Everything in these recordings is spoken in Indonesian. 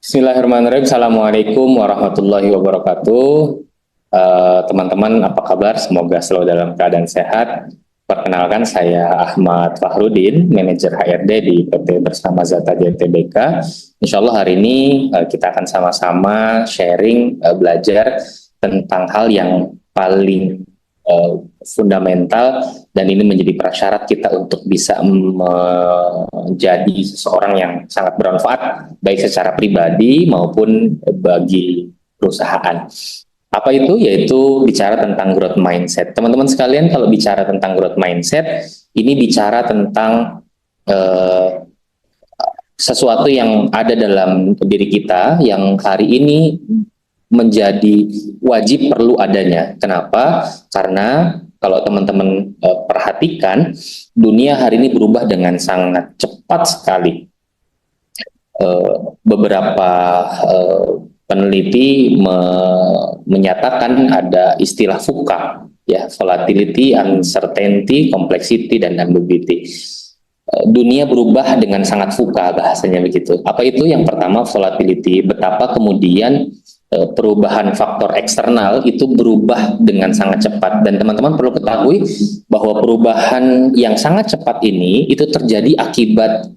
Bismillahirrahmanirrahim. Assalamualaikum warahmatullahi wabarakatuh. Teman-teman, apa kabar? Semoga selalu dalam keadaan sehat. Perkenalkan, saya Ahmad Fahrudin, manajer HRD di PT Bersama Zata JTBK. Insya Allah hari ini kita akan sama-sama sharing, belajar tentang hal yang paling fundamental, dan ini menjadi prasyarat kita untuk bisa menjadi seseorang yang sangat bermanfaat baik secara pribadi maupun bagi perusahaan. Apa itu? Yaitu bicara tentang growth mindset. Teman-teman sekalian, kalau bicara tentang growth mindset, ini bicara tentang sesuatu yang ada dalam diri kita yang hari ini menjadi wajib perlu adanya. Kenapa? Karena kalau teman-teman perhatikan, dunia hari ini berubah dengan sangat cepat sekali. Beberapa peneliti menyatakan ada istilah VUCA, ya, volatility, uncertainty, complexity, dan ambiguity. Dunia berubah dengan sangat VUCA, bahasanya begitu. Apa itu? Yang pertama, volatility. Betapa kemudian perubahan faktor eksternal itu berubah dengan sangat cepat, dan teman-teman perlu ketahui bahwa perubahan yang sangat cepat ini itu terjadi akibat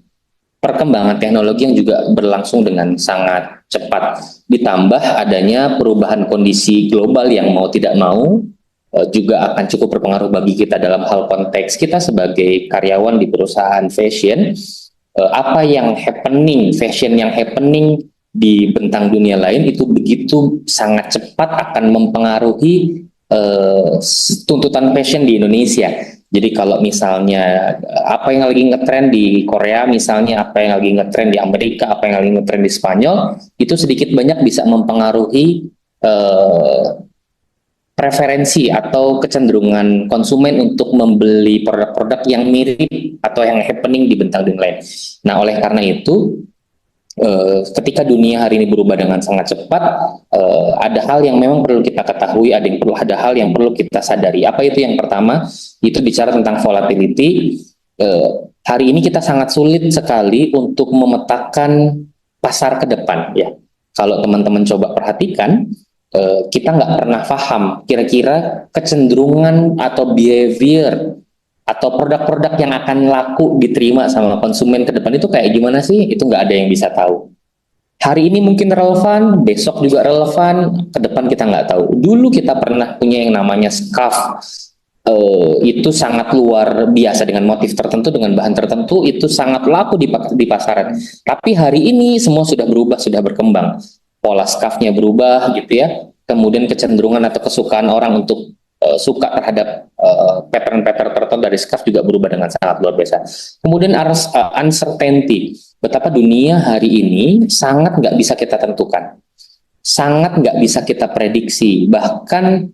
perkembangan teknologi yang juga berlangsung dengan sangat cepat, ditambah adanya perubahan kondisi global yang mau tidak mau juga akan cukup berpengaruh bagi kita dalam hal konteks kita sebagai karyawan di perusahaan fashion. Apa yang happening, fashion yang happening di bentang dunia lain itu begitu sangat cepat akan mempengaruhi tuntutan fashion di Indonesia. Jadi kalau misalnya apa yang lagi ngetrend di Korea, misalnya apa yang lagi ngetrend di Amerika, apa yang lagi ngetrend di Spanyol, itu sedikit banyak bisa mempengaruhi preferensi atau kecenderungan konsumen untuk membeli produk-produk yang mirip atau yang happening di bentang dunia lain. Nah, oleh karena itu, ketika dunia hari ini berubah dengan sangat cepat, ada hal yang memang perlu kita ketahui, ada hal yang perlu kita sadari. Apa itu? Yang pertama, itu bicara tentang volatility. Hari ini kita sangat sulit sekali untuk memetakan pasar ke depan, ya. Kalau teman-teman coba perhatikan, kita nggak pernah paham kira-kira kecenderungan atau behavior atau produk-produk yang akan laku diterima sama konsumen ke depan itu kayak gimana sih? Itu nggak ada yang bisa tahu. Hari ini mungkin relevan, besok juga relevan, ke depan kita nggak tahu. Dulu kita pernah punya yang namanya scarf, itu sangat luar biasa dengan motif tertentu, dengan bahan tertentu, itu sangat laku di pasaran. Tapi hari ini semua sudah berubah, sudah berkembang. Pola scarfnya berubah gitu ya. Kemudian kecenderungan atau kesukaan orang untuk suka terhadap pattern-pattern tertentu dari scarf juga berubah dengan sangat luar biasa. Kemudian uncertainty, betapa dunia hari ini sangat nggak bisa kita tentukan, sangat nggak bisa kita prediksi, bahkan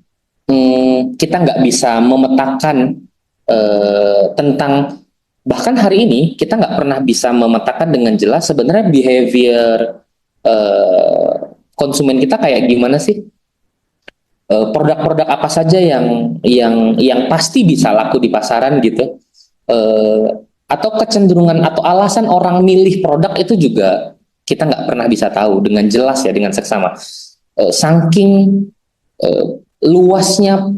kita nggak bisa memetakan tentang, bahkan hari ini kita nggak pernah bisa memetakan dengan jelas sebenarnya behavior konsumen kita kayak gimana sih. Produk-produk apa saja yang pasti bisa laku di pasaran gitu, atau kecenderungan atau alasan orang milih produk itu juga kita nggak pernah bisa tahu dengan jelas, ya, dengan seksama. Saking luasnya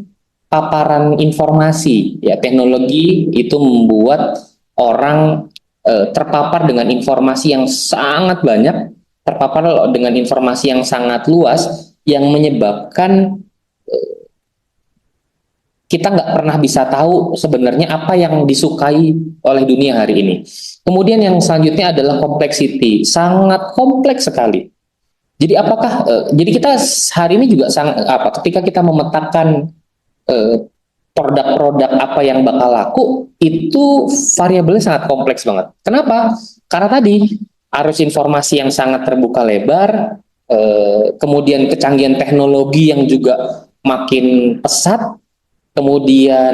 paparan informasi, ya, teknologi itu membuat orang terpapar dengan informasi yang sangat banyak, terpapar dengan informasi yang sangat luas, yang menyebabkan kita nggak pernah bisa tahu sebenarnya apa yang disukai oleh dunia hari ini. Kemudian yang selanjutnya adalah complexity, sangat kompleks sekali. Jadi apakah jadi kita hari ini juga ketika kita memetakan produk-produk apa yang bakal laku, itu variabelnya sangat kompleks banget. Kenapa? Karena tadi arus informasi yang sangat terbuka lebar, kemudian kecanggihan teknologi yang juga makin pesat, kemudian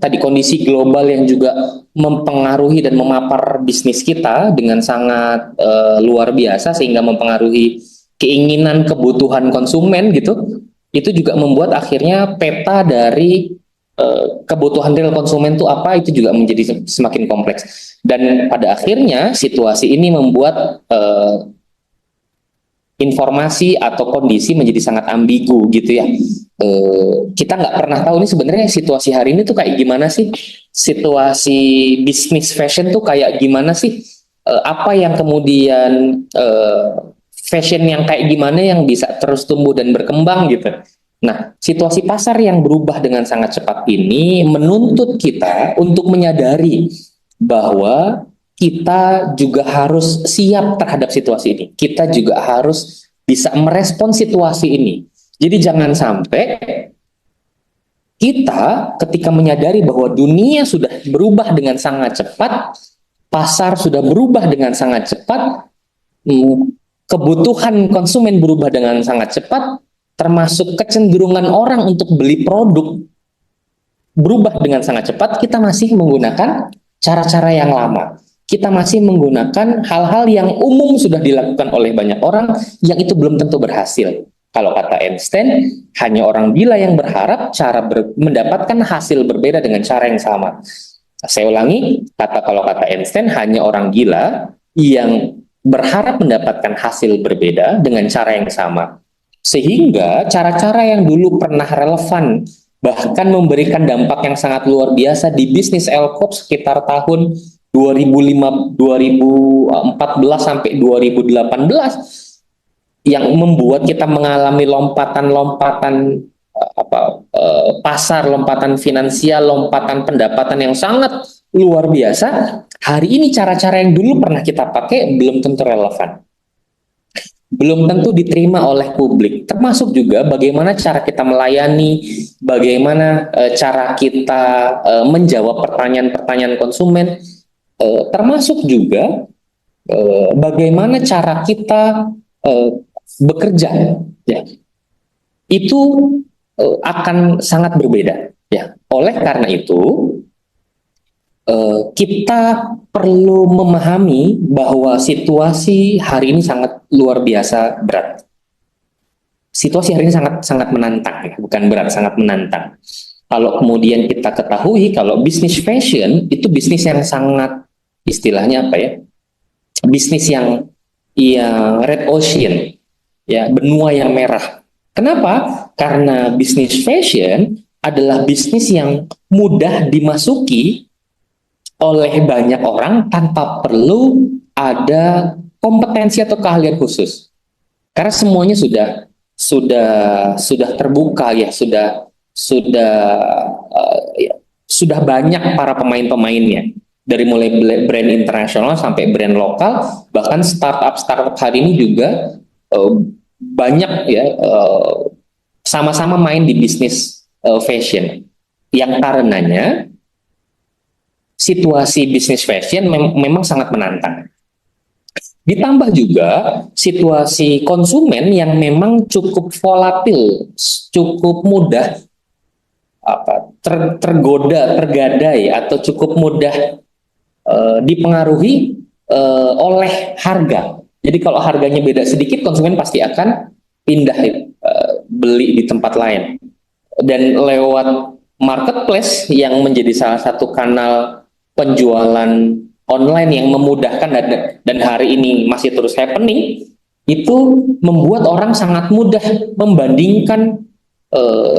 tadi kondisi global yang juga mempengaruhi dan memapar bisnis kita dengan sangat luar biasa, sehingga mempengaruhi keinginan kebutuhan konsumen gitu. Itu juga membuat akhirnya peta dari kebutuhan real konsumen itu apa, itu juga menjadi semakin kompleks. Dan pada akhirnya situasi ini membuat informasi atau kondisi menjadi sangat ambigu gitu ya. Kita nggak pernah tahu nih sebenarnya situasi hari ini tuh kayak gimana sih, situasi bisnis fashion tuh kayak gimana sih, apa yang kemudian fashion yang kayak gimana yang bisa terus tumbuh dan berkembang gitu. Nah, situasi pasar yang berubah dengan sangat cepat ini menuntut kita untuk menyadari bahwa kita juga harus siap terhadap situasi ini. Kita juga harus bisa merespon situasi ini. Jadi jangan sampai kita ketika menyadari bahwa dunia sudah berubah dengan sangat cepat, pasar sudah berubah dengan sangat cepat, kebutuhan konsumen berubah dengan sangat cepat, termasuk kecenderungan orang untuk beli produk berubah dengan sangat cepat, kita masih menggunakan cara-cara yang lama. Kita masih menggunakan hal-hal yang umum sudah dilakukan oleh banyak orang yang itu belum tentu berhasil. Kalau kata Einstein, hanya orang gila yang berharap mendapatkan hasil berbeda dengan cara yang sama. Saya ulangi, kalau kata Einstein, hanya orang gila yang berharap mendapatkan hasil berbeda dengan cara yang sama. Sehingga cara-cara yang dulu pernah relevan, bahkan memberikan dampak yang sangat luar biasa di bisnis Elkop sekitar tahun 2014 sampai 2018, yang membuat kita mengalami lompatan-lompatan pasar, lompatan finansial, lompatan pendapatan yang sangat luar biasa. Hari ini cara-cara yang dulu pernah kita pakai belum tentu relevan, belum tentu diterima oleh publik, termasuk juga bagaimana cara kita melayani, bagaimana cara kita menjawab pertanyaan-pertanyaan konsumen, termasuk juga bagaimana cara kita bekerja, ya, itu akan sangat berbeda, ya. Oleh karena itu, kita perlu memahami bahwa situasi hari ini sangat luar biasa berat. Situasi hari ini sangat menantang, ya. Bukan berat, sangat menantang. Kalau kemudian kita ketahui kalau bisnis fashion itu bisnis yang sangat, istilahnya apa ya? Bisnis yang red ocean, ya, benua yang merah. Kenapa? Karena bisnis fashion adalah bisnis yang mudah dimasuki oleh banyak orang tanpa perlu ada kompetensi atau keahlian khusus. Karena semuanya sudah terbuka, ya, sudah banyak para pemain-pemainnya. Dari mulai brand internasional sampai brand lokal, bahkan startup hari ini juga banyak, ya, sama-sama main di bisnis fashion, yang karenanya situasi bisnis fashion memang sangat menantang. Ditambah juga situasi konsumen yang memang cukup volatil, cukup mudah tergoda, tergadai, atau cukup mudah dipengaruhi oleh harga. Jadi kalau harganya beda sedikit, konsumen pasti akan pindah beli di tempat lain. Dan lewat marketplace yang menjadi salah satu kanal penjualan online yang memudahkan dan hari ini masih terus happening, itu membuat orang sangat mudah membandingkan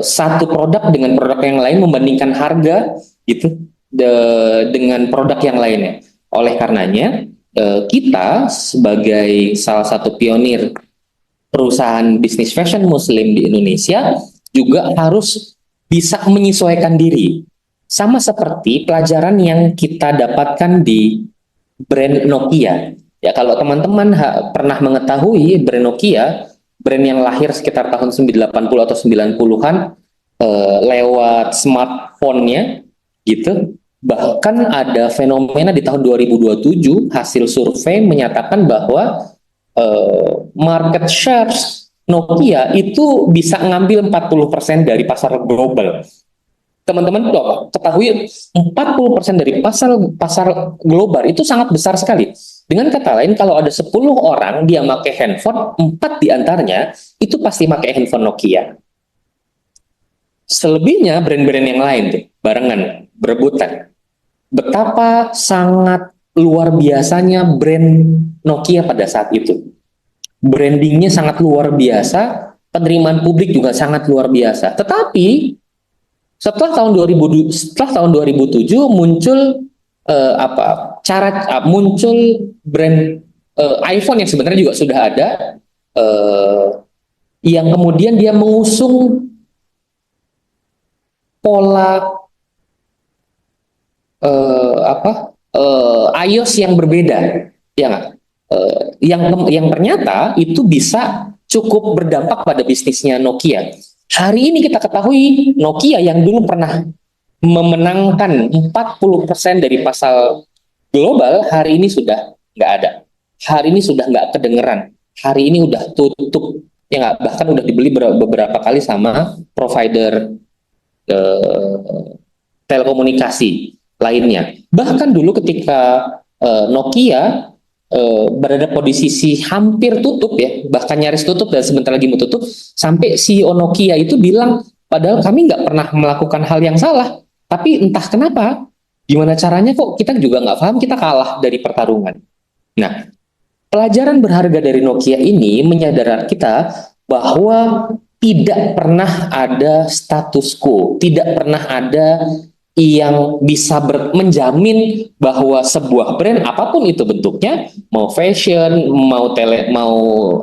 satu produk dengan produk yang lain, membandingkan harga gitu dengan produk yang lainnya. Oleh karenanya, kita sebagai salah satu pionir perusahaan bisnis fashion muslim di Indonesia juga harus bisa menyesuaikan diri. Sama seperti pelajaran yang kita dapatkan di brand Nokia. Ya, kalau teman-teman pernah mengetahui brand Nokia, brand yang lahir sekitar tahun 80 atau 90-an, lewat smartphone-nya gitu. Bahkan ada fenomena di tahun 2027, hasil survei menyatakan bahwa market shares Nokia itu bisa ngambil 40% dari pasar global. Teman-teman ketahui 40% dari pasar global itu sangat besar sekali. Dengan kata lain, kalau ada 10 orang dia pakai handphone, 4 diantaranya itu pasti pakai handphone Nokia. Selebihnya brand-brand yang lain tuh, barengan, berebutan. Betapa sangat luar biasanya brand Nokia pada saat itu. brandingnya sangat luar biasa, penerimaan publik juga sangat luar biasa. Tetapi setelah tahun 2007 muncul muncul brand iPhone yang sebenarnya juga sudah ada, eh, yang kemudian dia mengusung pola iOS yang berbeda, ya nggak? Yang ternyata itu bisa cukup berdampak pada bisnisnya Nokia. Hari ini kita ketahui Nokia yang dulu pernah memenangkan 40% dari pasar global, hari ini sudah nggak ada. Hari ini sudah nggak kedengeran. Hari ini udah tutup. Ya nggak, bahkan udah dibeli beberapa kali sama provider telekomunikasi lainnya. Bahkan dulu ketika Nokia berada pada posisi hampir tutup ya, bahkan nyaris tutup dan sebentar lagi mau tutup, sampai CEO Nokia itu bilang, padahal kami nggak pernah melakukan hal yang salah, tapi entah kenapa, gimana caranya kok kita juga nggak paham, kita kalah dari pertarungan. Nah, pelajaran berharga dari Nokia ini menyadarkan kita bahwa tidak pernah ada status quo, tidak pernah ada yang bisa menjamin bahwa sebuah brand apapun itu bentuknya, mau fashion, mau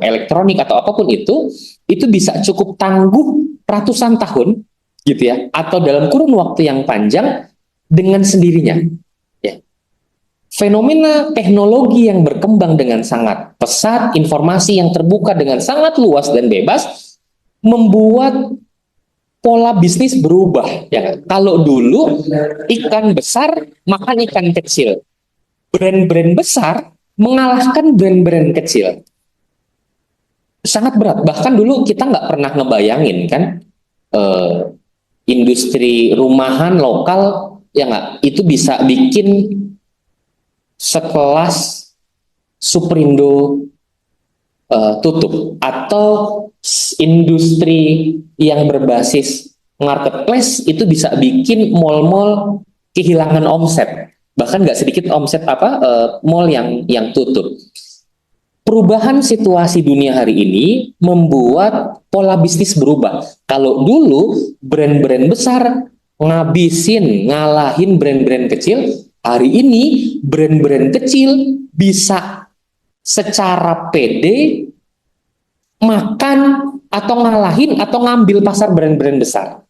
elektronik atau apapun itu bisa cukup tangguh ratusan tahun gitu ya, atau dalam kurun waktu yang panjang dengan sendirinya. Ya. Fenomena teknologi yang berkembang dengan sangat pesat, informasi yang terbuka dengan sangat luas dan bebas, membuat pola bisnis berubah. Ya. Kalau dulu ikan besar makan ikan kecil, brand-brand besar mengalahkan brand-brand kecil. Sangat berat. Bahkan dulu kita nggak pernah ngebayangin kan, industri rumahan lokal ya nggak, itu bisa bikin sekelas Superindo tutup, atau industri yang berbasis marketplace itu bisa bikin mall-mall kehilangan omset, bahkan nggak sedikit omset mall yang tutup. Perubahan situasi dunia hari ini membuat pola bisnis berubah. Kalau dulu brand-brand besar ngalahin brand-brand kecil, hari ini brand-brand kecil bisa secara pede makan atau ngalahin atau ngambil pasar brand-brand besar.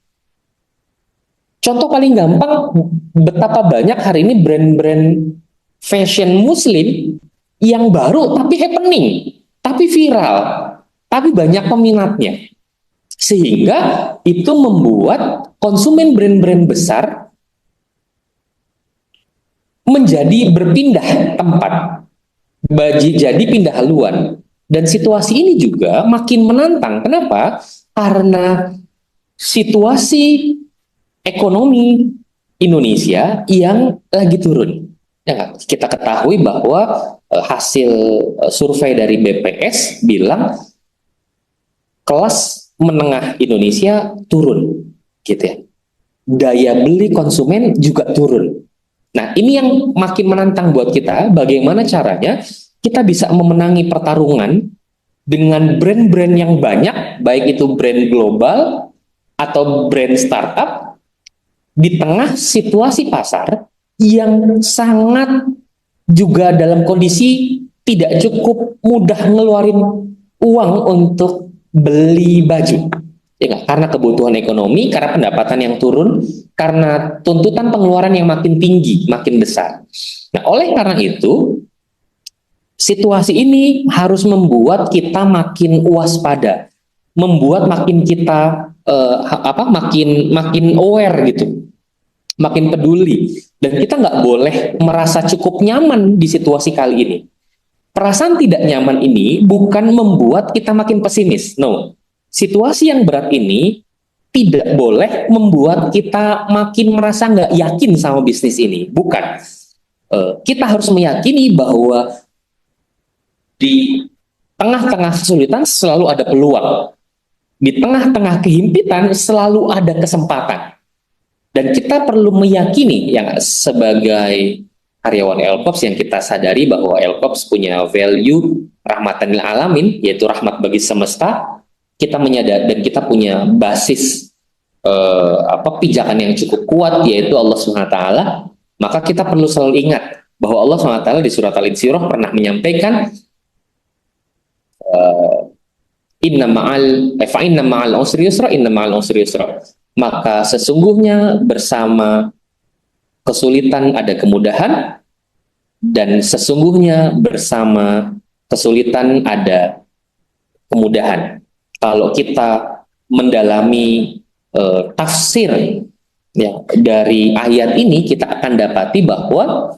Contoh paling gampang, betapa banyak hari ini brand-brand fashion muslim yang baru tapi happening, tapi viral, tapi banyak peminatnya. Sehingga itu membuat konsumen brand-brand besar menjadi berpindah tempat, jadi pindah haluan. Dan situasi ini juga makin menantang. Kenapa? Karena situasi ekonomi Indonesia yang lagi turun. Ya, kita ketahui bahwa hasil survei dari BPS bilang kelas menengah Indonesia turun, gitu ya. Daya beli konsumen juga turun. Nah, ini yang makin menantang buat kita, bagaimana caranya kita bisa memenangi pertarungan dengan brand-brand yang banyak, baik itu brand global atau brand startup, di tengah situasi pasar yang sangat juga dalam kondisi tidak cukup mudah ngeluarin uang untuk beli baju. Ya, karena kebutuhan ekonomi, karena pendapatan yang turun, karena tuntutan pengeluaran yang makin tinggi, makin besar. Nah, oleh karena itu, situasi ini harus membuat kita makin waspada, membuat makin kita makin aware gitu, makin peduli, dan kita nggak boleh merasa cukup nyaman di situasi kali ini. Perasaan tidak nyaman ini bukan membuat kita makin pesimis, no. Situasi yang berat ini tidak boleh membuat kita makin merasa nggak yakin sama bisnis ini, bukan. Kita harus meyakini bahwa di tengah-tengah kesulitan selalu ada peluang. Di tengah-tengah kehimpitan selalu ada kesempatan. Dan kita perlu meyakini yang sebagai karyawan Elkops yang kita sadari bahwa Elkops punya value rahmatan lil alamin, yaitu rahmat bagi semesta, kita menyadari dan kita punya basis pijakan yang cukup kuat, yaitu Allah Subhanahu wa taala, maka kita perlu selalu ingat bahwa Allah Subhanahu wa taala di surat Al-Insyirah pernah menyampaikan inna ma'al usri yusra, inna ma'al usri yusra. Maka sesungguhnya bersama kesulitan ada kemudahan, dan sesungguhnya bersama kesulitan ada kemudahan. Kalau kita mendalami tafsir ya, dari ayat ini, kita akan dapati bahwa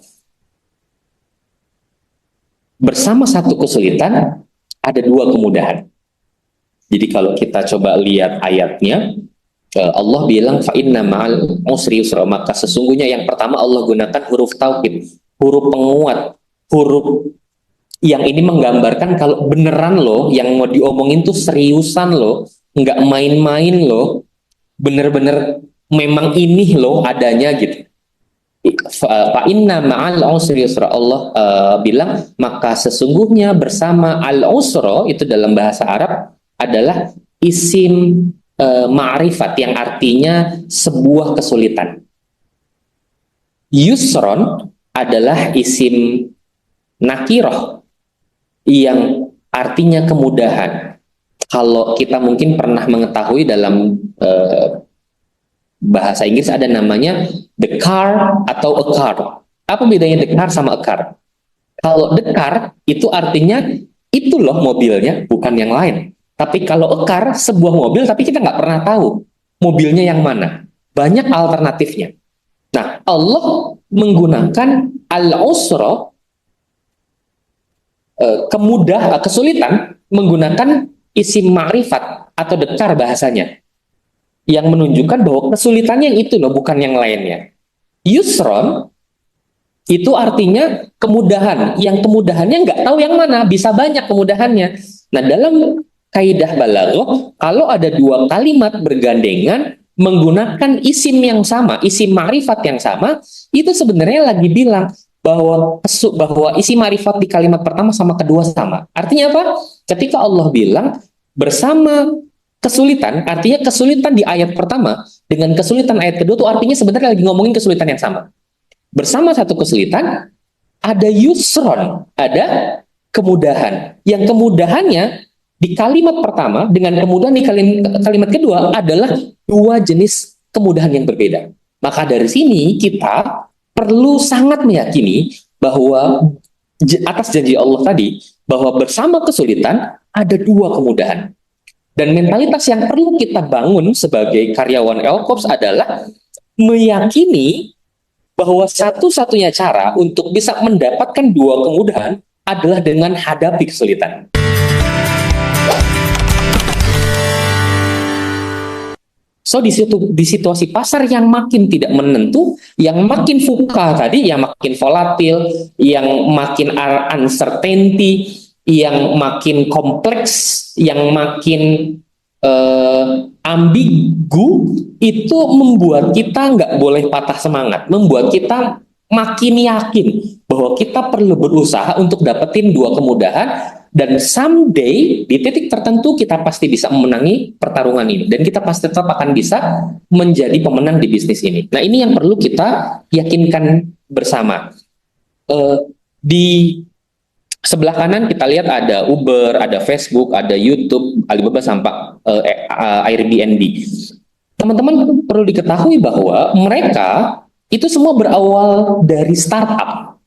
bersama satu kesulitan ada dua kemudahan. Jadi kalau kita coba lihat ayatnya, Allah bilang fa inna ma'al usri yusra, maka sesungguhnya yang pertama Allah gunakan huruf taukid, huruf penguat, huruf yang ini menggambarkan kalau beneran loh yang mau diomongin tuh seriusan loh, nggak main-main loh, bener-bener memang ini loh adanya gitu. Fa inna ma'al usri yusra, Allah bilang maka sesungguhnya bersama al usra, itu dalam bahasa Arab adalah isim ma'rifat yang artinya sebuah kesulitan. Yusron adalah isim nakiroh yang artinya kemudahan. Kalau kita mungkin pernah mengetahui dalam bahasa Inggris ada namanya the car atau a car. Apa bedanya the car sama a car? Kalau the car itu artinya itu loh mobilnya, bukan yang lain. Tapi kalau a car, sebuah mobil, tapi kita nggak pernah tahu mobilnya yang mana. Banyak alternatifnya. Nah, Allah menggunakan al-usra, kesulitan, menggunakan isim ma'rifat atau dekar bahasanya, yang menunjukkan bahwa kesulitannya yang itu loh, bukan yang lainnya. Yusron, itu artinya kemudahan. Yang kemudahannya nggak tahu yang mana, bisa banyak kemudahannya. Nah, dalam kaidah balaghah, kalau ada dua kalimat bergandengan menggunakan isim yang sama, isim ma'rifat yang sama, itu sebenarnya lagi bilang bahwa isim ma'rifat di kalimat pertama sama kedua sama. Artinya apa? Ketika Allah bilang bersama kesulitan, artinya kesulitan di ayat pertama dengan kesulitan ayat kedua itu artinya sebenarnya lagi ngomongin kesulitan yang sama. Bersama satu kesulitan ada yusron, ada kemudahan. Yang kemudahannya di kalimat pertama dengan kemudahan di kalimat kedua adalah dua jenis kemudahan yang berbeda. Maka dari sini kita perlu sangat meyakini bahwa atas janji Allah tadi, bahwa bersama kesulitan ada dua kemudahan. Dan mentalitas yang perlu kita bangun sebagai karyawan Elkops adalah meyakini bahwa satu-satunya cara untuk bisa mendapatkan dua kemudahan adalah dengan hadapi kesulitan. So di situasi pasar yang makin tidak menentu, yang makin VUCA tadi, yang makin volatil, yang makin uncertainty, yang makin kompleks, yang makin ambigu, itu membuat kita nggak boleh patah semangat, membuat kita makin yakin bahwa kita perlu berusaha untuk dapetin dua kemudahan. Dan someday, di titik tertentu, kita pasti bisa memenangi pertarungan ini. Dan kita pasti tetap akan bisa menjadi pemenang di bisnis ini. Nah, ini yang perlu kita yakinkan bersama. Di sebelah kanan kita lihat ada Uber, ada Facebook, ada YouTube, Alibaba sampai Airbnb. Teman-teman perlu diketahui bahwa mereka itu semua berawal dari startup.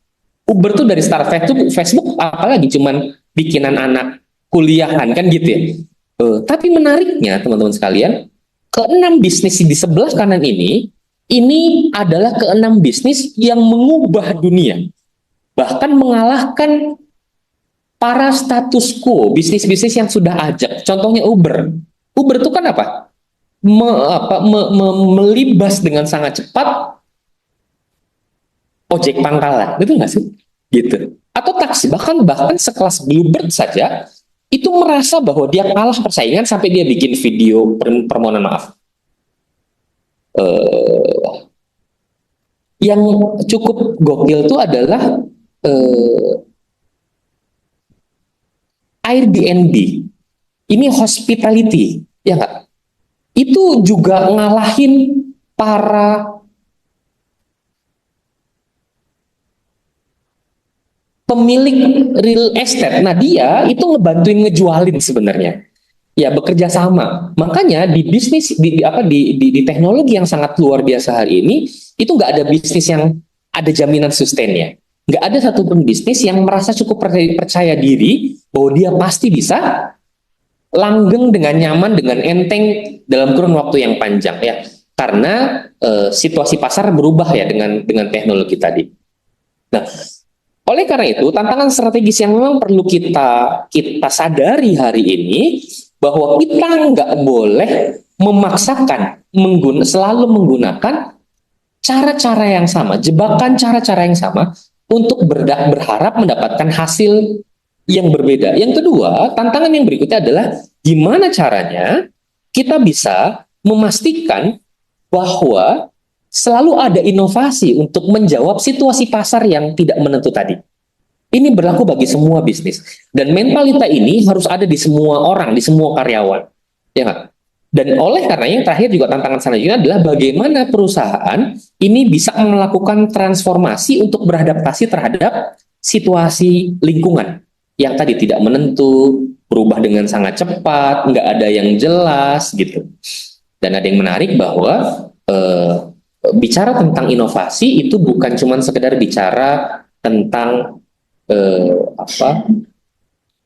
Uber tuh dari startup, Facebook apalagi cuman bikinan anak kuliahan kan gitu ya. Tapi menariknya teman-teman sekalian, keenam bisnis di sebelah kanan ini adalah keenam bisnis yang mengubah dunia, bahkan mengalahkan para status quo bisnis-bisnis yang sudah ajak. Contohnya Uber. Uber itu kan apa? Melibas dengan sangat cepat ojek pangkalan, betul nggak sih? Gitu. Atau taksi, bahkan sekelas Bluebird saja itu merasa bahwa dia kalah persaingan sampai dia bikin video permohonan maaf. Yang cukup gokil itu adalah Airbnb, ini hospitality, ya nggak? Itu juga ngalahin para pemilik real estate. Nah, dia itu ngebantuin ngejualin sebenarnya. Ya, bekerja sama. Makanya di bisnis di teknologi yang sangat luar biasa hari ini itu nggak ada bisnis yang ada jaminan sustainnya. Nggak ada satupun bisnis yang merasa cukup percaya diri bahwa dia pasti bisa langgeng dengan nyaman, dengan enteng dalam kurun waktu yang panjang ya. Karena situasi pasar berubah ya dengan teknologi tadi. Nah, oleh karena itu, tantangan strategis yang memang perlu kita sadari hari ini bahwa kita nggak boleh memaksakan selalu menggunakan cara-cara yang sama, jebakan cara-cara yang sama untuk berharap mendapatkan hasil yang berbeda. Yang kedua, tantangan yang berikutnya adalah gimana caranya kita bisa memastikan bahwa selalu ada inovasi untuk menjawab situasi pasar yang tidak menentu tadi. Ini berlaku bagi semua bisnis. Dan mentalita ini harus ada di semua orang, di semua karyawan. Ya nggak? Dan oleh karena yang terakhir juga tantangan selanjutnya adalah bagaimana perusahaan ini bisa melakukan transformasi untuk beradaptasi terhadap situasi lingkungan yang tadi tidak menentu, berubah dengan sangat cepat, nggak ada yang jelas gitu. Dan ada yang menarik bahwa bicara tentang inovasi itu bukan cuma sekedar bicara tentang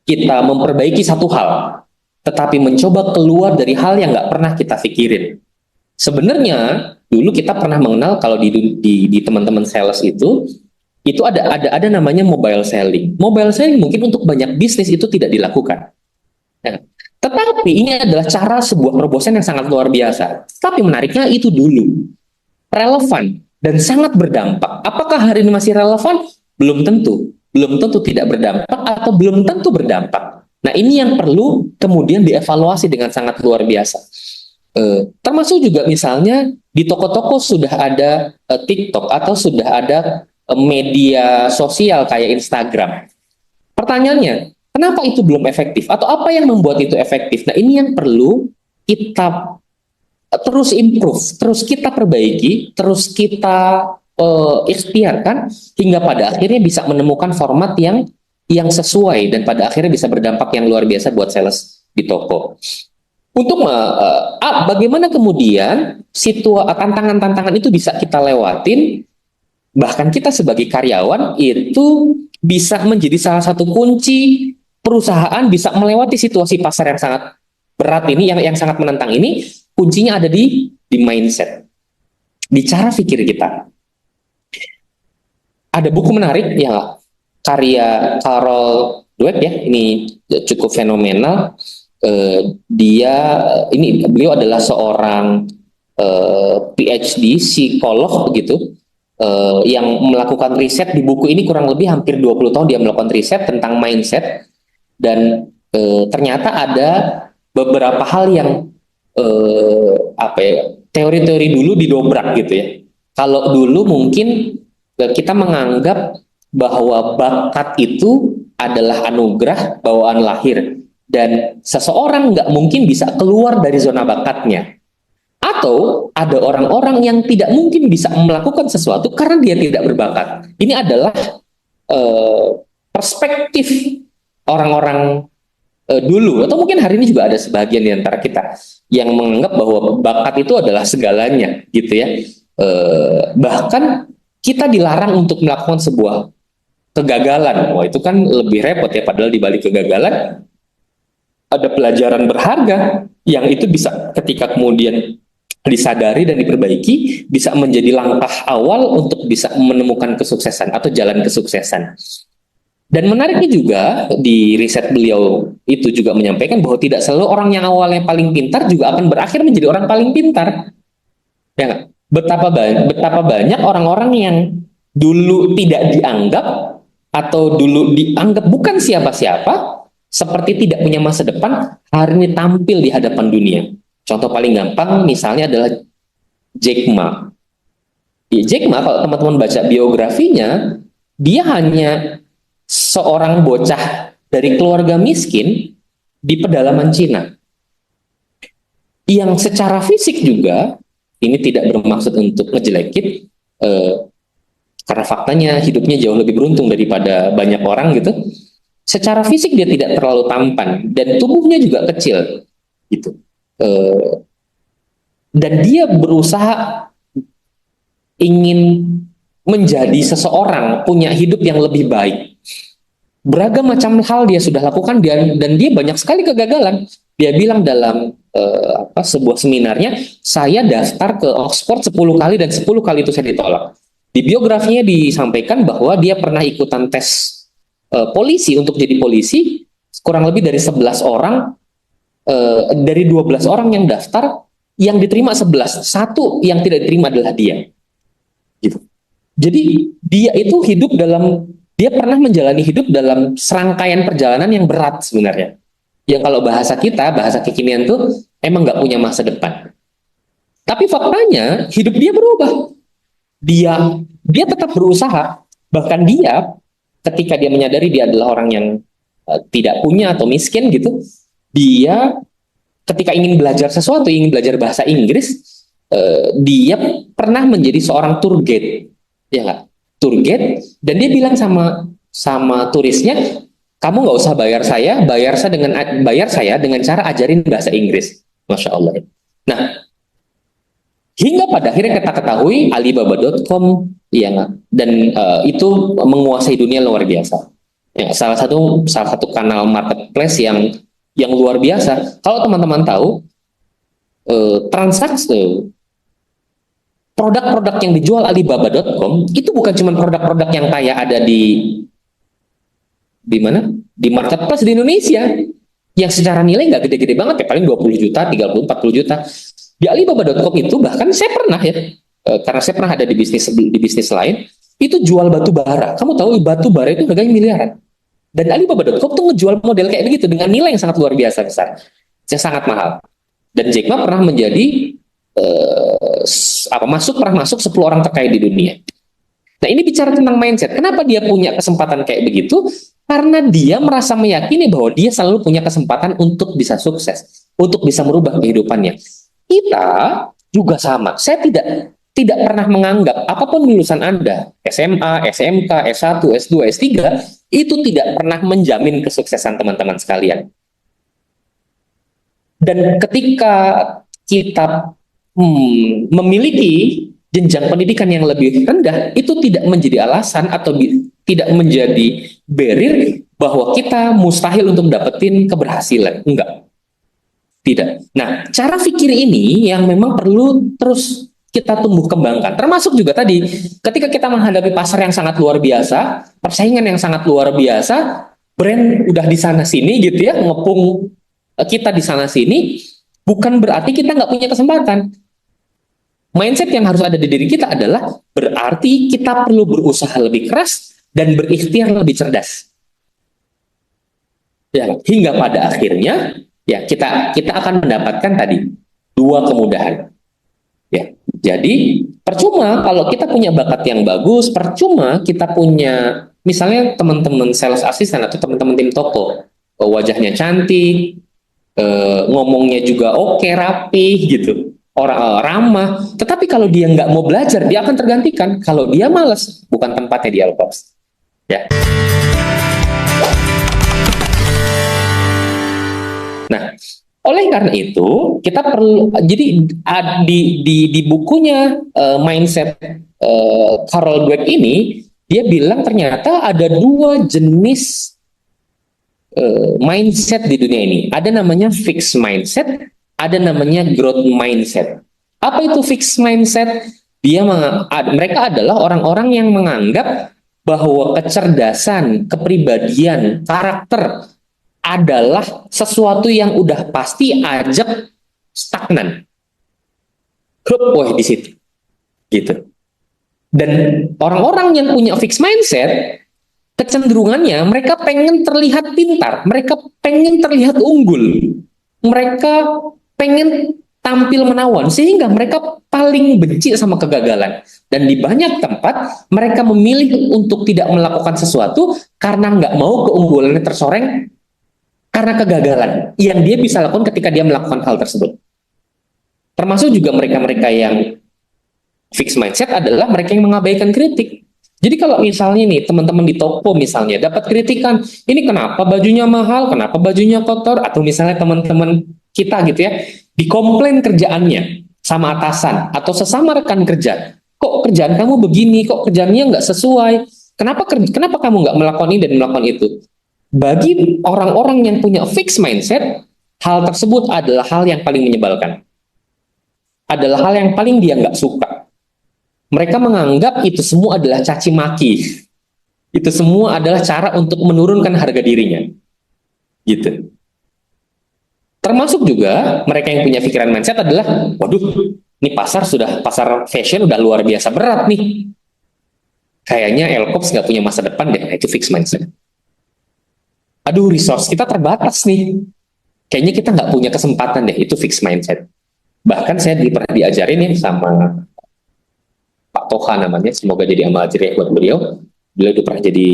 kita memperbaiki satu hal, tetapi mencoba keluar dari hal yang nggak pernah kita pikirin. Sebenarnya dulu kita pernah mengenal kalau di teman-teman sales itu ada namanya mobile selling. Mobile selling mungkin untuk banyak bisnis itu tidak dilakukan. Nah, tetapi ini adalah cara sebuah terobosan yang sangat luar biasa. Tapi menariknya itu dulu relevan dan sangat berdampak. Apakah hari ini masih relevan? Belum tentu. Belum tentu tidak berdampak atau belum tentu berdampak. Nah, ini yang perlu kemudian dievaluasi dengan sangat luar biasa. Termasuk juga misalnya di toko-toko sudah ada TikTok atau sudah ada media sosial kayak Instagram. Pertanyaannya, kenapa itu belum efektif? Atau apa yang membuat itu efektif? Nah, ini yang perlu kita terus improve, terus kita perbaiki, terus kita ikhtiarkan hingga pada akhirnya bisa menemukan format yang sesuai dan pada akhirnya bisa berdampak yang luar biasa buat sales di toko. Untuk bagaimana kemudian tantangan-tantangan itu bisa kita lewatin, bahkan kita sebagai karyawan itu bisa menjadi salah satu kunci perusahaan bisa melewati situasi pasar yang sangat berat ini, yang sangat menentang ini. Kuncinya ada di mindset, di cara pikir kita. Ada buku menarik ya, karya Carol Dweck ya, ini cukup fenomenal. Beliau adalah seorang PhD psikolog begitu, yang melakukan riset di buku ini kurang lebih hampir 20 tahun dia melakukan riset tentang mindset, dan ternyata ada beberapa hal yang teori-teori dulu didobrak gitu ya. Kalau dulu mungkin kita menganggap bahwa bakat itu adalah anugerah bawaan lahir dan seseorang nggak mungkin bisa keluar dari zona bakatnya. Atau ada orang-orang yang tidak mungkin bisa melakukan sesuatu karena dia tidak berbakat. Ini adalah perspektif orang-orang dulu, atau mungkin hari ini juga ada sebagian di antara kita yang menganggap bahwa bakat itu adalah segalanya gitu ya. Bahkan kita dilarang untuk melakukan sebuah kegagalan. Wah, itu kan lebih repot ya, padahal di balik kegagalan ada pelajaran berharga yang itu bisa ketika kemudian disadari dan diperbaiki bisa menjadi langkah awal untuk bisa menemukan kesuksesan atau jalan kesuksesan. Dan menariknya juga di riset beliau itu juga menyampaikan bahwa tidak selalu orang yang awalnya paling pintar juga akan berakhir menjadi orang paling pintar. Ya, betapa banyak orang-orang yang dulu tidak dianggap atau dulu dianggap bukan siapa-siapa, seperti tidak punya masa depan, hari ini tampil di hadapan dunia. Contoh paling gampang misalnya adalah Jack Ma. Jack Ma, kalau teman-teman baca biografinya, dia hanya seorang bocah dari keluarga miskin di pedalaman Cina, yang secara fisik juga, ini tidak bermaksud untuk ngejelekin, karena faktanya hidupnya jauh lebih beruntung daripada banyak orang gitu. Secara fisik dia tidak terlalu tampan dan tubuhnya juga kecil gitu. Dan dia berusaha ingin menjadi seseorang, punya hidup yang lebih baik. Beragam macam hal dia sudah lakukan, dan dia banyak sekali kegagalan. Dia bilang dalam sebuah seminarnya, saya daftar ke Oxford 10 kali dan 10 kali itu saya ditolak. Di biografinya disampaikan bahwa dia pernah ikutan tes polisi untuk jadi polisi, kurang lebih dari 11 orang, dari 12 orang yang daftar, yang diterima 11, satu yang tidak diterima adalah dia. Gitu. Jadi dia itu dia pernah menjalani hidup dalam serangkaian perjalanan yang berat sebenarnya. Yang kalau bahasa kita, bahasa kekinian tuh emang nggak punya masa depan. Tapi faktanya hidup dia berubah. Dia tetap berusaha. Bahkan dia ketika dia menyadari dia adalah orang yang tidak punya atau miskin gitu, dia ketika ingin belajar sesuatu, ingin belajar bahasa Inggris, dia pernah menjadi seorang tour guide, ya nggak? Tour guide, dan dia bilang sama turisnya, kamu nggak usah bayar saya dengan cara ajarin bahasa Inggris. Masya Allah. Nah, hingga pada akhirnya kita ketahui Alibaba.com, ya nggak? Dan itu menguasai dunia luar biasa. Ya, salah satu kanal marketplace yang luar biasa. Kalau teman-teman tahu, transaksi produk-produk yang dijual Alibaba.com itu bukan cuma produk-produk yang kayak ada di mana? Di marketplace di Indonesia yang secara nilai nggak gede-gede banget ya, paling 20 juta, 30, 40 juta. Di Alibaba.com itu bahkan saya pernah ya, karena saya pernah ada di bisnis lain, itu jual batu bara. Kamu tahu batu bara itu harganya miliaran. Dan Alibaba.com tuh ngejual model kayak begitu dengan nilai yang sangat luar biasa besar, yang sangat mahal. Dan Jack Ma pernah menjadi pernah masuk 10 orang terkaya di dunia. Nah, ini bicara tentang mindset. Kenapa dia punya kesempatan kayak begitu? Karena dia merasa meyakini bahwa dia selalu punya kesempatan untuk bisa sukses, untuk bisa merubah kehidupannya. Kita juga sama. Saya tidak pernah menganggap apapun lulusan Anda, SMA, SMK, S1, S2, S3, itu tidak pernah menjamin kesuksesan teman-teman sekalian. Dan ketika kita memiliki jenjang pendidikan yang lebih rendah, itu tidak menjadi alasan atau tidak menjadi barrier bahwa kita mustahil untuk dapetin keberhasilan. Enggak. Tidak. Nah, cara pikir ini yang memang perlu terus kita tumbuh kembangkan. Termasuk juga tadi, ketika kita menghadapi pasar yang sangat luar biasa, persaingan yang sangat luar biasa, brand udah di sana-sini gitu ya, ngepung kita di sana-sini, bukan berarti kita nggak punya kesempatan. Mindset yang harus ada di diri kita adalah berarti kita perlu berusaha lebih keras dan berikhtiar lebih cerdas. Ya, hingga pada akhirnya ya kita akan mendapatkan tadi 2 kemudahan. Ya, jadi percuma kalau kita punya bakat yang bagus, percuma kita punya misalnya teman-teman sales assistant atau teman-teman tim toko, wajahnya cantik, ngomongnya juga oke, rapi gitu. Orang ramah, tetapi kalau dia nggak mau belajar, dia akan tergantikan. Kalau dia malas, bukan tempatnya dia lepas. Ya. Nah, oleh karena itu kita perlu. Jadi di bukunya Mindset Carol Dweck ini, dia bilang ternyata ada 2 jenis mindset di dunia ini. Ada namanya fixed mindset. Ada namanya growth mindset. Apa itu fixed mindset? Mereka adalah orang-orang yang menganggap bahwa kecerdasan, kepribadian, karakter adalah sesuatu yang udah pasti ajak stagnan. Wah, di situ. Gitu. Dan orang-orang yang punya fixed mindset, kecenderungannya mereka pengen terlihat pintar, mereka pengen terlihat unggul. Mereka pengen tampil menawan, sehingga mereka paling benci sama kegagalan. Dan di banyak tempat, mereka memilih untuk tidak melakukan sesuatu karena nggak mau keunggulannya tersoreng karena kegagalan yang dia bisa lakukan ketika dia melakukan hal tersebut. Termasuk juga mereka-mereka yang fixed mindset adalah mereka yang mengabaikan kritik. Jadi kalau misalnya nih teman-teman di toko misalnya dapat kritikan, ini kenapa bajunya mahal, kenapa bajunya kotor, atau misalnya teman-teman kita gitu ya, dikomplain kerjaannya sama atasan atau sesama rekan kerja, kok kerjaan kamu begini, kok kerjaannya nggak sesuai, kenapa kamu nggak melakukan ini dan melakukan itu. Bagi orang-orang yang punya fixed mindset, hal tersebut adalah hal yang paling menyebalkan, adalah hal yang paling dia nggak suka. Mereka menganggap itu semua adalah caci maki, itu semua adalah cara untuk menurunkan harga dirinya, gitu. Termasuk juga mereka yang punya pikiran mindset adalah, waduh, ini pasar fashion udah luar biasa berat nih. Kayaknya Elkops nggak punya masa depan deh, itu fixed mindset. Aduh, resource kita terbatas nih. Kayaknya kita nggak punya kesempatan deh, itu fixed mindset. Bahkan saya pernah diajarin nih sama Pak Toha namanya, semoga jadi amal jariah buat beliau. Beliau itu pernah jadi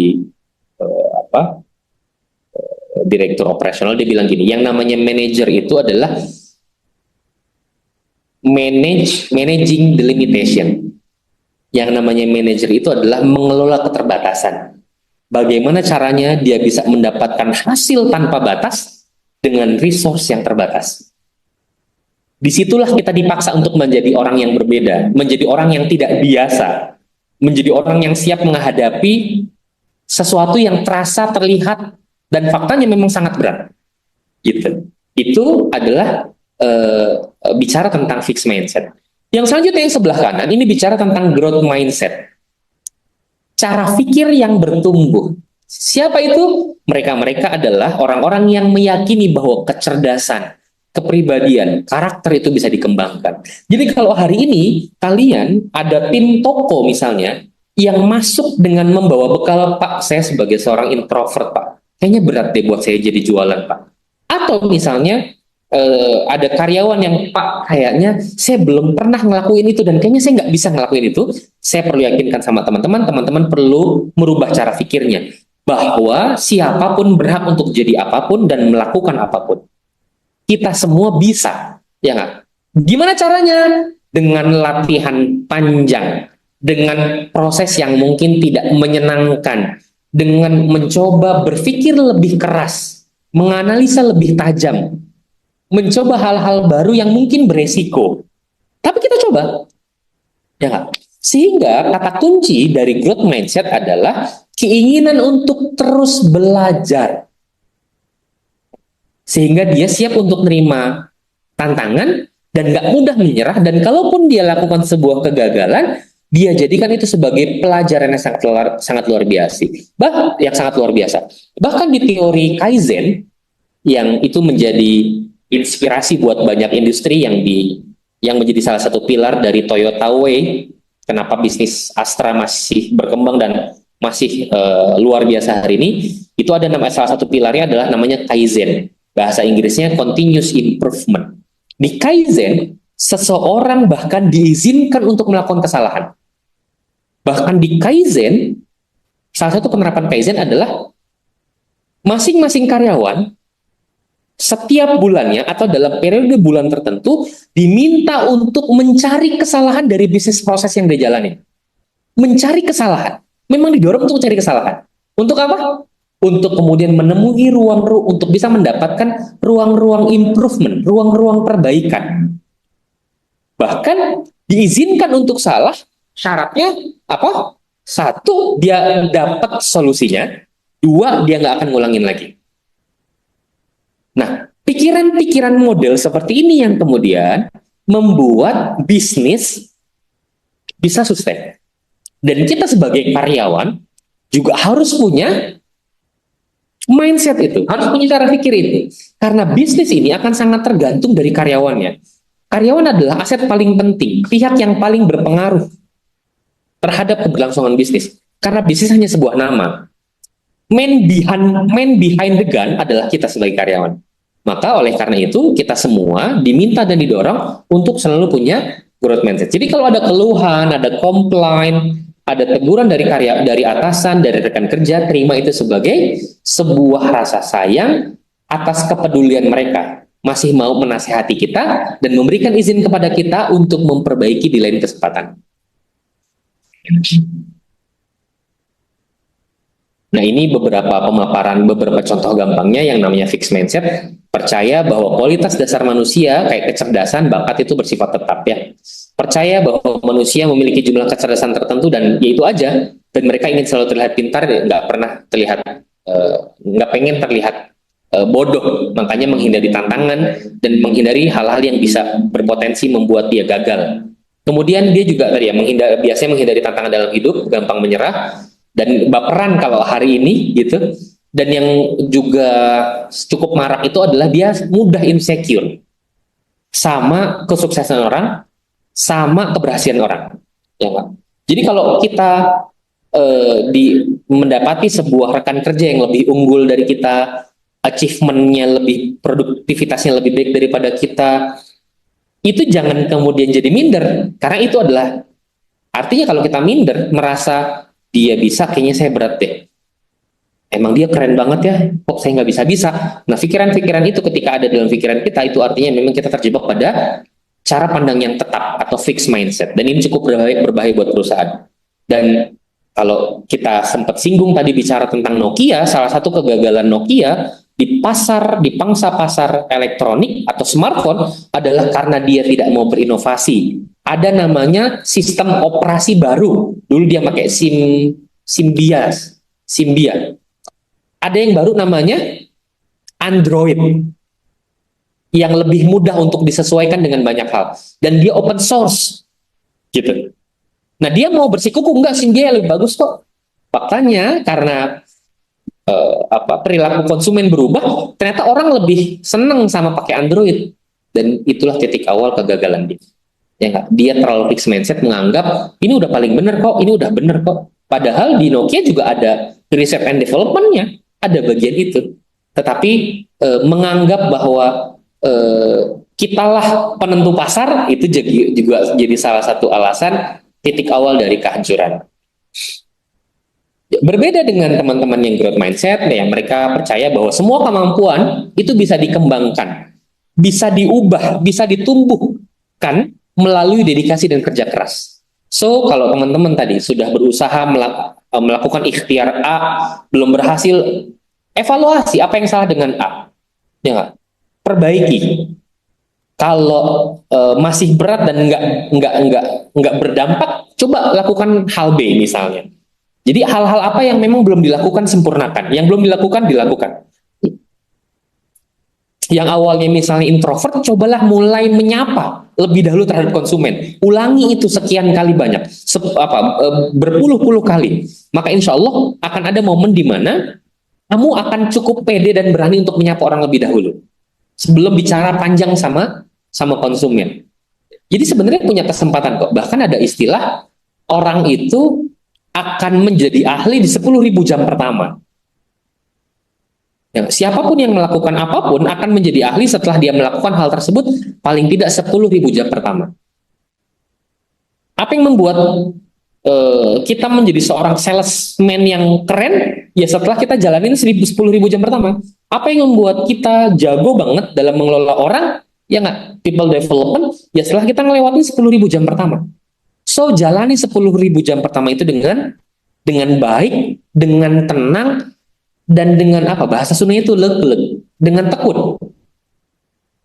direktur operasional. Dia bilang gini, yang namanya manager itu adalah managing the limitation. Yang namanya manager itu adalah mengelola keterbatasan. Bagaimana caranya dia bisa mendapatkan hasil tanpa batas dengan resource yang terbatas. Disitulah kita dipaksa untuk menjadi orang yang berbeda, menjadi orang yang tidak biasa, menjadi orang yang siap menghadapi sesuatu yang terasa, terlihat, dan faktanya memang sangat berat. Gitu. Itu adalah bicara tentang fixed mindset. Yang selanjutnya yang sebelah kanan, ini bicara tentang growth mindset. Cara pikir yang bertumbuh. Siapa itu? Mereka-mereka adalah orang-orang yang meyakini bahwa kecerdasan, kepribadian, karakter itu bisa dikembangkan. Jadi kalau hari ini kalian ada tim toko misalnya yang masuk dengan membawa bekal, Pak, saya sebagai seorang introvert, Pak, kayaknya berat deh buat saya jadi jualan, Pak. Atau misalnya ada karyawan yang, Pak, kayaknya saya belum pernah ngelakuin itu dan kayaknya saya nggak bisa ngelakuin itu. Saya perlu yakinkan sama teman-teman, teman-teman perlu merubah cara pikirnya bahwa siapapun berhak untuk jadi apapun dan melakukan apapun. Kita semua bisa, ya nggak? Gimana caranya? Dengan latihan panjang, dengan proses yang mungkin tidak menyenangkan, dengan mencoba berpikir lebih keras, menganalisa lebih tajam, mencoba hal-hal baru yang mungkin beresiko. Tapi kita coba, ya nggak? Sehingga kata kunci dari growth mindset adalah keinginan untuk terus belajar. Sehingga dia siap untuk menerima tantangan dan nggak mudah menyerah. Dan kalaupun dia lakukan sebuah kegagalan, dia jadikan itu sebagai pelajaran yang sangat luar biasa. Yang sangat luar biasa. Bahkan di teori Kaizen, yang itu menjadi inspirasi buat banyak industri yang menjadi salah satu pilar dari Toyota Way, kenapa bisnis Astra masih berkembang dan masih luar biasa hari ini, itu ada salah satu pilarnya adalah namanya Kaizen. Bahasa Inggrisnya continuous improvement. Di Kaizen, seseorang bahkan diizinkan untuk melakukan kesalahan. Bahkan di Kaizen, salah satu penerapan Kaizen adalah masing-masing karyawan setiap bulannya atau dalam periode bulan tertentu diminta untuk mencari kesalahan dari bisnis proses yang dia jalani. Mencari kesalahan. Memang didorong untuk mencari kesalahan. Untuk apa? Untuk kemudian menemui ruang-ruang untuk bisa mendapatkan ruang-ruang improvement, ruang-ruang perbaikan. Bahkan diizinkan untuk salah, syaratnya apa? Satu, dia dapat solusinya. Dua, dia nggak akan ngulangin lagi. Nah, pikiran-pikiran model seperti ini yang kemudian membuat bisnis bisa sustain. Dan kita sebagai karyawan juga harus punya mindset itu, harus punya cara pikir itu. Karena bisnis ini akan sangat tergantung dari karyawannya. Karyawan adalah aset paling penting, pihak yang paling berpengaruh terhadap keberlangsungan bisnis. Karena bisnis hanya sebuah nama. Man behind the gun adalah kita sebagai karyawan. Maka oleh karena itu kita semua diminta dan didorong untuk selalu punya growth mindset. Jadi kalau ada keluhan, ada komplain, ada teguran dari atasan, dari rekan kerja, terima itu sebagai sebuah rasa sayang atas kepedulian mereka. Masih mau menasehati kita dan memberikan izin kepada kita untuk memperbaiki di lain kesempatan. Nah, ini beberapa pemaparan, beberapa contoh gampangnya yang namanya fixed mindset. Percaya bahwa kualitas dasar manusia, kayak kecerdasan, bakat itu bersifat tetap ya. Percaya bahwa manusia memiliki jumlah kecerdasan tertentu dan ya itu aja. Dan mereka ingin selalu terlihat pintar, nggak pernah terlihat, nggak pengen terlihat bodoh. Makanya menghindari tantangan dan menghindari hal-hal yang bisa berpotensi membuat dia gagal. Kemudian dia juga tadi ya, biasanya menghindari tantangan dalam hidup, gampang menyerah, dan baperan kalau hari ini gitu. Dan yang juga cukup marak itu adalah dia mudah insecure sama kesuksesan orang, sama keberhasilan orang, ya Pak. Jadi kalau kita mendapati sebuah rekan kerja yang lebih unggul dari kita, achievementnya lebih, produktivitasnya lebih baik daripada kita, itu jangan kemudian jadi minder, karena itu adalah artinya kalau kita minder, merasa dia bisa, kayaknya saya berat deh. Emang dia keren banget ya, kok saya nggak bisa-bisa. Nah, pikiran-pikiran itu ketika ada dalam pikiran kita, itu artinya memang kita terjebak pada cara pandang yang tetap atau fixed mindset. Dan ini cukup berbahaya buat perusahaan. Dan kalau kita sempat singgung tadi bicara tentang Nokia, salah satu kegagalan Nokia di pasar, di pangsa pasar elektronik atau smartphone adalah karena dia tidak mau berinovasi. Ada namanya sistem operasi baru. Dulu dia pakai Symbian. Ada yang baru namanya Android, yang lebih mudah untuk disesuaikan dengan banyak hal. Dan dia open source, gitu. Nah, dia mau bersikukuh, enggak, Symbian lebih bagus kok. Faktanya karena perilaku konsumen berubah, ternyata orang lebih seneng sama pakai Android. Dan itulah titik awal kegagalan dia. Ya enggak? Dia terlalu fixed mindset, menganggap ini udah paling benar kok, ini udah benar kok. Padahal di Nokia juga ada research and development-nya, ada bagian itu. Tetapi menganggap bahwa kitalah penentu pasar, itu juga jadi salah satu alasan titik awal dari kehancuran. Berbeda dengan teman-teman yang growth mindset, ya, mereka percaya bahwa semua kemampuan itu bisa dikembangkan, bisa diubah, bisa ditumbuhkan melalui dedikasi dan kerja keras. So, kalau teman-teman tadi sudah berusaha melakukan ikhtiar A, belum berhasil, evaluasi apa yang salah dengan A, ya nggak? Perbaiki. Kalau masih berat dan nggak berdampak, coba lakukan hal B misalnya. Jadi hal-hal apa yang memang belum dilakukan, sempurnakan. Yang belum dilakukan. Yang awalnya misalnya introvert, cobalah mulai menyapa lebih dahulu terhadap konsumen. Ulangi itu sekian kali banyak, berpuluh-puluh kali. Maka insya Allah akan ada momen di mana kamu akan cukup pede dan berani untuk menyapa orang lebih dahulu, sebelum bicara panjang sama konsumen. Jadi sebenarnya punya kesempatan kok. Bahkan ada istilah, orang itu akan menjadi ahli di 10.000 jam pertama. Ya, siapapun yang melakukan apapun akan menjadi ahli setelah dia melakukan hal tersebut paling tidak 10.000 jam pertama. Apa yang membuat kita menjadi seorang salesman yang keren? Ya setelah kita jalanin 10.000 jam pertama. Apa yang membuat kita jago banget dalam mengelola orang? Ya nggak? People development, ya setelah kita ngelewatin 10.000 jam pertama. So, jalani 10.000 jam pertama itu dengan baik, dengan tenang, dan dengan apa? Bahasa Sunda itu leg-leg, dengan tekun.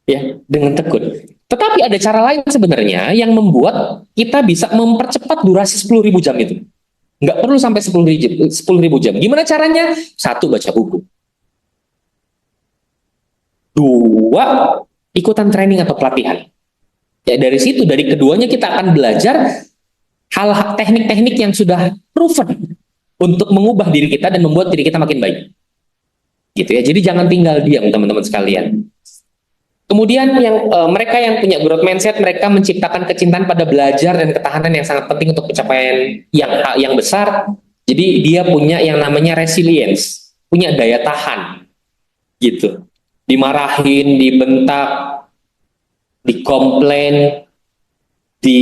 Ya, dengan tekun. Tetapi ada cara lain sebenarnya yang membuat kita bisa mempercepat durasi 10.000 jam itu. Nggak perlu sampai 10.000 jam. Gimana caranya? 1, baca buku. 2, ikutan training atau pelatihan. Ya, dari situ, dari keduanya kita akan belajar hal-hal teknik-teknik yang sudah proven untuk mengubah diri kita dan membuat diri kita makin baik. Gitu ya. Jadi jangan tinggal diam, teman-teman sekalian. Kemudian mereka yang punya growth mindset, mereka menciptakan kecintaan pada belajar dan ketahanan yang sangat penting untuk pencapaian yang besar. Jadi dia punya yang namanya resilience, punya daya tahan. Gitu. dimarahin, dibentak, dikomplain, di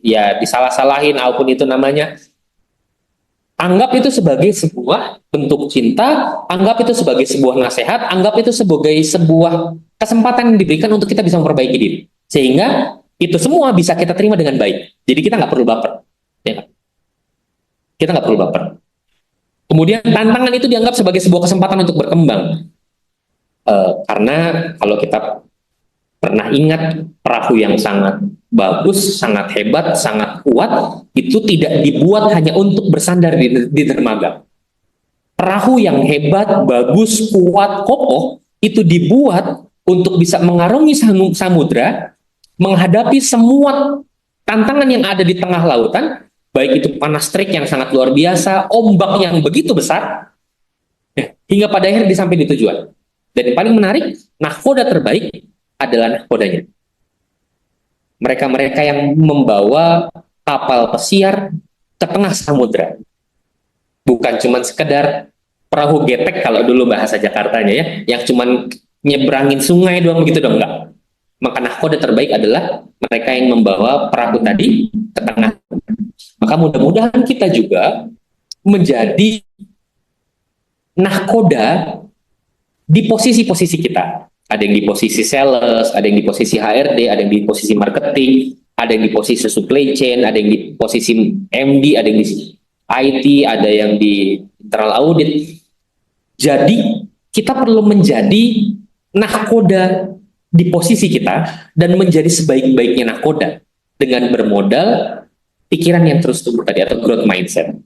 ya disalah-salahin apapun itu namanya, anggap itu sebagai sebuah bentuk cinta, anggap itu sebagai sebuah nasihat, anggap itu sebagai sebuah kesempatan yang diberikan untuk kita bisa memperbaiki diri. Sehingga itu semua bisa kita terima dengan baik. Jadi kita nggak perlu baper. Ya. Kita nggak perlu baper. Kemudian tantangan itu dianggap sebagai sebuah kesempatan untuk berkembang. Karena kalau kita pernah ingat perahu yang sangat bagus, sangat hebat, sangat kuat, itu tidak dibuat hanya untuk bersandar di dermaga. Perahu yang hebat, bagus, kuat, kokoh, itu dibuat untuk bisa mengarungi samudra, menghadapi semua tantangan yang ada di tengah lautan, baik itu panas terik yang sangat luar biasa, ombak yang begitu besar, hingga pada akhirnya sampai di tujuan. Dan yang paling menarik, nahkoda terbaik adalah nahkodanya. Mereka-mereka yang membawa kapal pesiar ke tengah samudra. Bukan cuma sekedar perahu getek kalau dulu bahasa Jakartanya ya, yang cuma nyebrangin sungai doang begitu dong, enggak. Maka nahkoda terbaik adalah mereka yang membawa perahu tadi ke tengah. Maka mudah-mudahan kita juga menjadi nahkoda di posisi-posisi kita. Ada yang di posisi sales, ada yang di posisi HRD, ada yang di posisi marketing, ada yang di posisi supply chain, ada yang di posisi MD, ada yang di IT, ada yang di internal audit. Jadi kita perlu menjadi nahkoda di posisi kita dan menjadi sebaik-baiknya nahkoda dengan bermodal pikiran yang terus tumbuh tadi atau growth mindset.